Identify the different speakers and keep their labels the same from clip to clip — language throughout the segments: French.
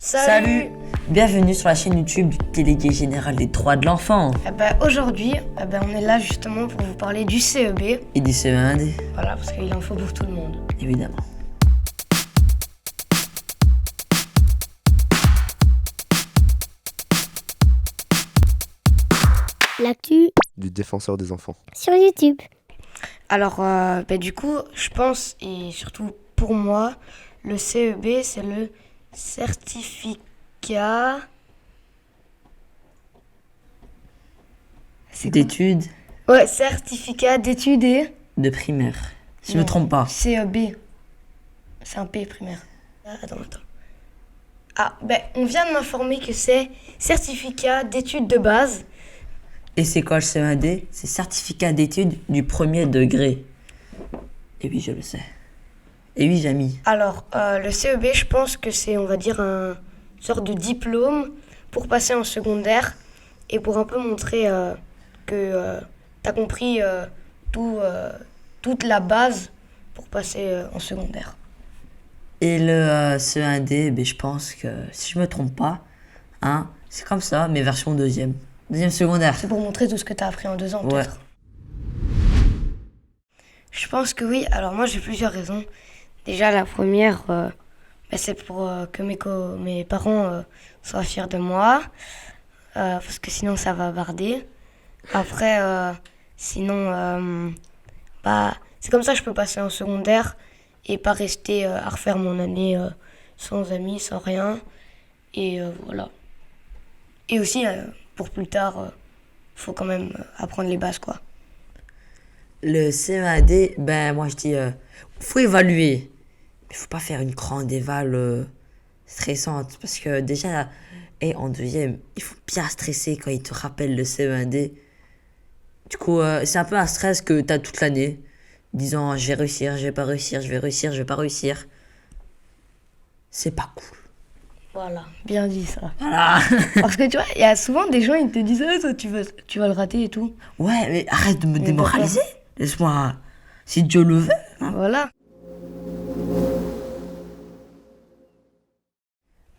Speaker 1: Salut. Bienvenue sur la chaîne YouTube du délégué général des droits de l'enfant.
Speaker 2: Aujourd'hui, on est là justement pour vous parler du CEB.
Speaker 1: Et du CE1D.
Speaker 2: Voilà, parce qu'il en faut pour tout le monde.
Speaker 1: Évidemment.
Speaker 3: L'actu
Speaker 4: Du défenseur des enfants.
Speaker 3: sur YouTube.
Speaker 2: Alors, du coup, je pense, et surtout pour moi, le CEB, c'est le certificat... C'est quoi
Speaker 1: D'études
Speaker 2: Ouais, certificat d'études et...
Speaker 1: de primaire. Si je me
Speaker 2: Non,
Speaker 1: trompe pas.
Speaker 2: CEB. C'est un P primaire. Attends. On vient de m'informer que c'est certificat d'études de base.
Speaker 1: Et c'est quoi le CE1D? C'est certificat d'études du premier degré. Et oui, je le sais. Et oui, Jamy.
Speaker 2: Alors, le CEB, je pense que c'est, on va dire, un sorte de diplôme pour passer en secondaire et pour un peu montrer que tu as compris toute la base pour passer en secondaire.
Speaker 1: Et le CE1D, je pense que, si je me trompe pas, c'est comme ça, mais version deuxième. Deuxième secondaire.
Speaker 2: C'est pour montrer tout ce que tu as appris en 2 ans,
Speaker 1: Ouais.
Speaker 2: peut-être. Je pense que oui. Alors, moi, j'ai plusieurs raisons. Déjà, la première, c'est pour que mes parents soient fiers de moi. Parce que sinon, ça va barder. Après, sinon, c'est comme ça que je peux passer en secondaire et pas rester à refaire mon année sans amis, sans rien. Et voilà. Et aussi, pour plus tard, faut quand même apprendre les bases, quoi.
Speaker 1: Le CE1D, moi je dis, faut évaluer. Mais faut pas faire une grande éval stressante. Parce que déjà, en deuxième, il faut bien stresser quand il te rappelle le CE1D. Du coup, c'est un peu un stress que tu as toute l'année. Disant, je vais réussir, je vais pas réussir, je vais réussir, je vais pas réussir. C'est pas cool.
Speaker 2: Voilà, bien dit ça.
Speaker 1: Voilà.
Speaker 2: Parce que tu vois, il y a souvent des gens, ils te disent toi, tu vas le rater et tout.
Speaker 1: Ouais, mais arrête de me
Speaker 2: Mais
Speaker 1: démoraliser. Laisse-moi, si Dieu le veut.
Speaker 2: Voilà.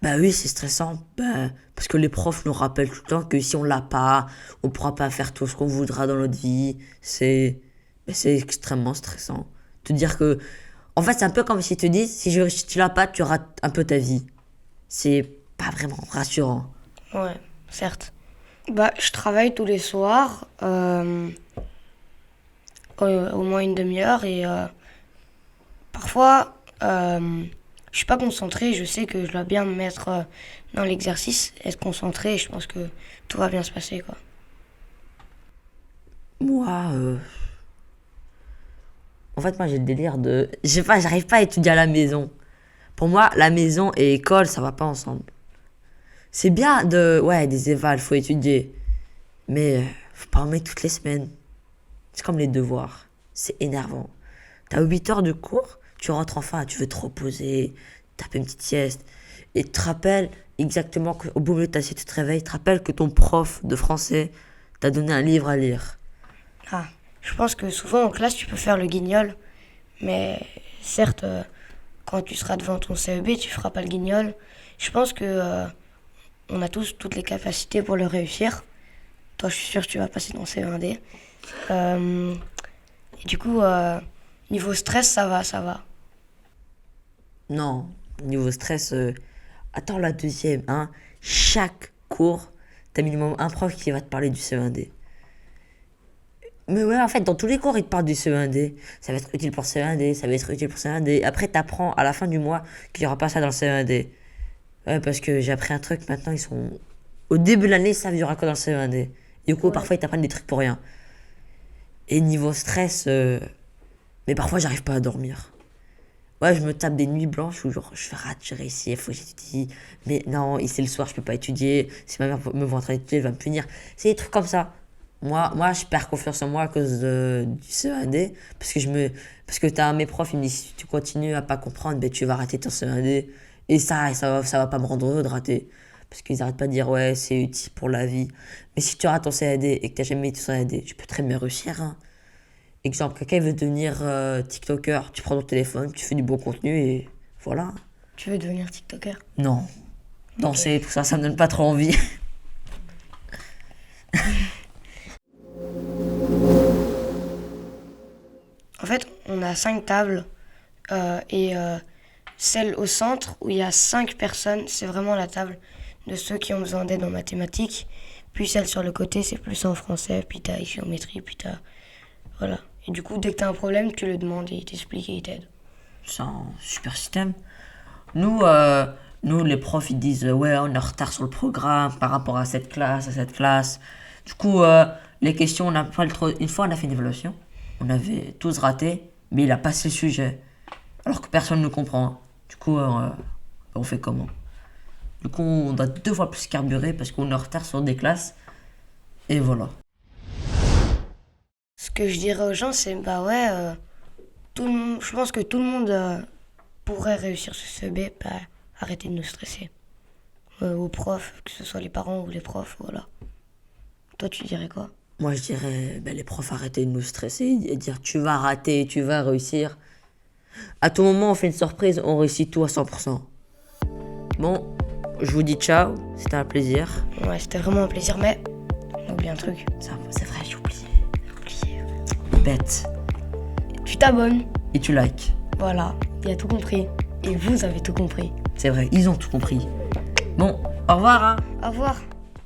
Speaker 1: Bah oui, c'est stressant. Parce que les profs nous rappellent tout le temps que si on l'a pas, on pourra pas faire tout ce qu'on voudra dans notre vie. C'est extrêmement stressant. Te dire que... En fait, c'est un peu comme si tu dis, si tu l'as pas, tu rates un peu ta vie. C'est pas vraiment rassurant.
Speaker 2: Ouais, certes. Je travaille tous les soirs, au moins une demi-heure, et parfois, je suis pas concentrée, je sais que je dois bien me mettre dans l'exercice, être concentrée, et je pense que tout va bien se passer, quoi.
Speaker 1: Moi, en fait, moi, j'ai le délire de... Je sais pas, j'arrive pas à étudier à la maison. Pour moi, la maison et école, ça va pas ensemble. C'est bien des évals, faut étudier. Mais faut pas en mettre toutes les semaines. C'est comme les devoirs. C'est énervant. T'as 8 heures de cours, tu rentres enfin, tu veux te reposer, taper une petite sieste. Et tu te rappelles exactement qu'au bout de ta sieste, tu te réveilles, tu te rappelles que ton prof de français t'a donné un livre à lire.
Speaker 2: Je pense que souvent en classe, tu peux faire le guignol, mais certes, quand tu seras devant ton CEB, tu feras pas le guignol. Je pense que on a tous toutes les capacités pour le réussir. Toi, je suis sûre que tu vas passer ton CE1D. Et du coup, niveau stress, ça va.
Speaker 1: Non, niveau stress, attends la deuxième. Chaque cours, t'as minimum un prof qui va te parler du CE1D. Mais ouais, en fait, dans tous les cours, ils te parlent du CE1D. Ça va être utile pour CE1D, ça va être utile pour CE1D. Après, t'apprends à la fin du mois qu'il n'y aura pas ça dans le CE1D. Ouais, parce que j'ai appris un truc, maintenant, ils sont... Au début de l'année, ils savent qu'il y aura quoi dans le CE1D. Du coup, parfois, ils t'apprennent des trucs pour rien. Et niveau stress, mais parfois, j'arrive pas à dormir. Ouais, je me tape des nuits blanches où genre, je fais j'ai réussi, il faut que j'étudie. Mais non, c'est le soir, je peux pas étudier. Si ma mère me voit en train d'étudier, elle va me punir. C'est des trucs comme ça. Moi, je perds confiance en moi à cause du CE1D. Parce que mes profs, ils me disent, si tu continues à pas comprendre, tu vas rater ton CE1D. Et ça va pas me rendre heureux de rater. Parce qu'ils arrêtent pas de dire, ouais, c'est utile pour la vie. Mais si tu rates ton CE1D et que t'as jamais eu ton CE1D, tu peux très bien réussir. Exemple, quelqu'un veut devenir TikToker, tu prends ton téléphone, tu fais du bon contenu et voilà.
Speaker 2: Tu veux devenir TikToker?
Speaker 1: Non. danser, tout ça, ça me donne pas trop envie.
Speaker 2: En fait, on a 5 tables et celle au centre où il y a 5 personnes, c'est vraiment la table de ceux qui ont besoin d'aide en mathématiques. Puis celle sur le côté, c'est plus en français, puis t'as géométrie, puis t'as... Voilà. Et du coup, dès que t'as un problème, tu le demandes et il t'explique et il t'aide.
Speaker 1: C'est un super système. Nous, les profs, ils disent ouais, on est en retard sur le programme par rapport à cette classe, à cette classe. Du coup, les questions, on a pas trop. Une fois, on a fait une évaluation. On avait tous raté, mais il a passé le sujet. Alors que personne ne comprend. Du coup, on fait comment? Du coup, on doit 2 fois plus carburer parce qu'on est en retard sur des classes. Et voilà.
Speaker 2: Ce que je dirais aux gens, c'est bah ouais, je pense que tout le monde pourrait réussir ce CEB, bah arrêtez de nous stresser. Aux profs, que ce soit les parents ou les profs, voilà. Toi, tu dirais quoi?
Speaker 1: Moi, je dirais, les profs, arrêtez de nous stresser et dire tu vas rater, tu vas réussir. À tout moment, on fait une surprise, on réussit tout à 100%. Bon, je vous dis ciao, c'était un plaisir.
Speaker 2: Ouais, c'était vraiment un plaisir, mais on a oublié un truc.
Speaker 1: C'est vrai, j'ai oublié. Bête.
Speaker 2: Tu t'abonnes.
Speaker 1: Et tu likes.
Speaker 2: Voilà, il a tout compris. Et vous avez tout compris.
Speaker 1: C'est vrai, ils ont tout compris. Bon, au revoir, hein.
Speaker 2: Au revoir.